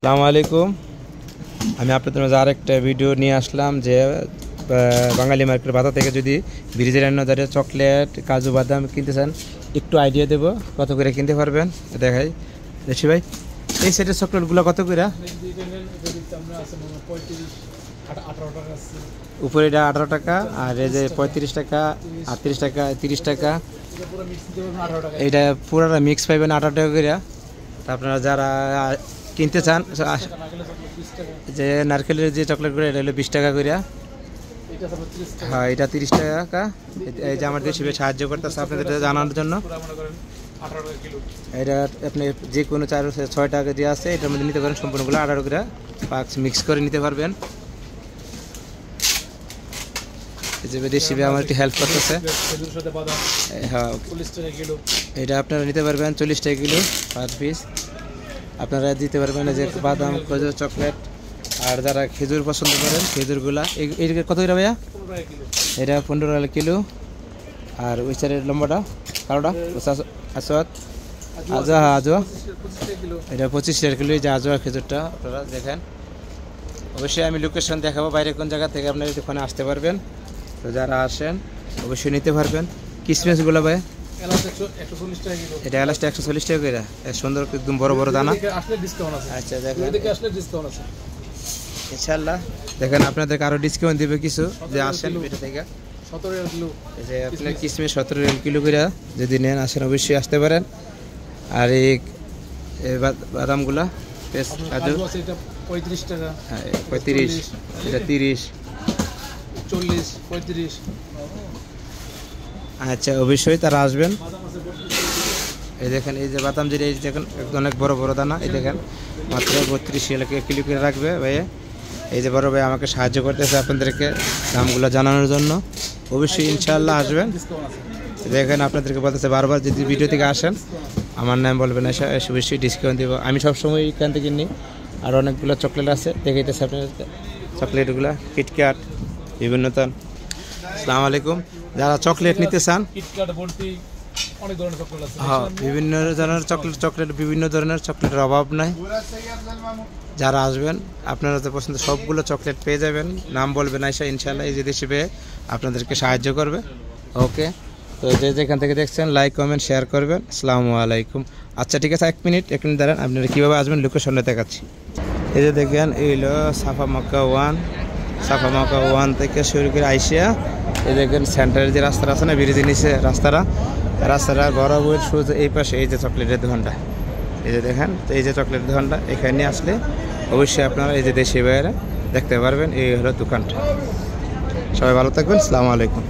আসসালামু আলাইকুম। আমি আপনাদের মাঝে আরেকটা ভিডিও নিয়ে আসলাম যে বাঙালি মার্কেট বাজার থেকে যদি ব্রিজের আন্ডারে চকলেট কাজু বাদাম কিনতে চান একটু আইডিয়া দেব কত করে কিনতে পারবেন। দেখাই দেখি ভাই, এই সেটের চকলেটগুলো কত করে? উপরে এটা 18 টাকা, আর এই যে 35 টাকা, 38 টাকা, 30 টাকা। এইটা পুরোটা মিক্স পাইবেন 18 টাকা করে। তা আপনারা যারা কিনতে চান, যে নারকেলের যে চকলেটগুলো এটা হলো 20 টাকা করে। হ্যাঁ, এটা 30 টাকা। এই যে আমার দেশে সাহায্য করতেছে আপনাদের জানানোর জন্য। এটা আপনি যে কোনো 4-6 টাকা দিয়ে আছে, এটার মধ্যে নিতে পারেন সম্পূর্ণগুলো 18 করে মিক্স করে নিতে পারবেন। এই যে রেসিপি আমার একটু হেল্প করতেছে। হ্যাঁ, এটা আপনারা নিতে পারবেন 40 টাকা কিলো পার পিস। আপনারা দিতে পারবেন যে বাদাম খেজুর চকলেট। আর যারা খেজুর পছন্দ করেন খেজুরগুলা এই কত করে ভাইয়া? এটা 15 টাকা কিলো। আর ওই সাইডের লম্বাটা কালোটা আসওয়াত আজোয়া এটা 25 টাকা কিলো। এই যে আজোয়া খেজুরটা আপনারা দেখেন। অবশ্যই আমি লোকেশন দেখাবো বাইরে কোন জায়গা থেকে আপনারা ওখানে আসতে পারবেন। তো যারা আসেন অবশ্যই নিতে পারবেন। কিসমিসগুলো ভাই এটা এলাচটা 140 টাকা করে। সুন্দর একদম বড় বড় দানা। আচ্ছা দেখেন, ইনশাআল্লাহ দেখেন আপনাদেরকে আরো ডিসকাউন্ট দিবে কিছু যে আসেন এটা থেকে। 17 কিলো যে আপনার কিসমিস 17 কিলো করে যদি নেন আসেন অবশ্যই আসতে পারেন। আর এই বাদামগুলা পেস্ট কাজু এটা 35 টাকা। হ্যাঁ 35, এটা 30, 40, 35। আচ্ছা অবশ্যই তারা আসবেন। এই দেখেন এই যে বাদাম যেটা, এই দেখেন অনেক বড় বড় দানা। এই দেখেন মাত্র 32 কিলো করে রাখবে ভাইয়া। এই যে বড় ভাই আমাকে সাহায্য করতেছে আপনাদেরকে দামগুলো জানানোর জন্য। অবশ্যই ইনশাআল্লাহ আসবেন। দেখেন আপনাদেরকে বলতেছে বারবার যদি ভিডিও থেকে আসেন আমার নাম বলবেন, অবশ্যই ডিসকাউন্ট দেবো। আমি সবসময় এখান থেকে নিই। আর অনেকগুলো চকলেট আছে দেখাইতেছে আপনাদের চকলেটগুলো, কিটক্যাট বিভিন্ন। আসসালামু আলাইকুম। যারা চকলেট নিতে চান, হ্যাঁ বিভিন্ন ধরনের চকলেট বিভিন্ন ধরনের চকলেটের অভাব নাই। যারা আসবেন আপনারা তো পছন্দ সবগুলো চকলেট পেয়ে যাবেন। নাম বলবেন আইসা, ইনশাআল্লাহ এই যে দেশে পেয়ে আপনাদেরকে সাহায্য করবে। ওকে, তো যে যেখান থেকে দেখছেন লাইক কমেন্ট শেয়ার করবেন। আসসালামু আলাইকুম। আচ্ছা ঠিক আছে, এক মিনিট দাঁড়ান, আপনারা কীভাবে আসবেন লোকেশনে দেখাচ্ছি। এই যে দেখেন এই হলো সাফা মক্কা 1 থেকে শুরু করে আইসিয়া এই দেখেন সেন্টারের যে রাস্তাটা আছে না, ব্রিজের নিচে রাস্তাটা বরাবর শুধু এই পাশে এই যে চকলেটের দোকানটা, এই যে দেখেন। তো এই যে চকলেটের দোকানটা এখানে আসলে অবশ্যই আপনারা এই যে দেশি বাইরে দেখতে পারবেন। এই হলো দোকানটা। সবাই ভালো থাকবেন। আসসালামু আলাইকুম।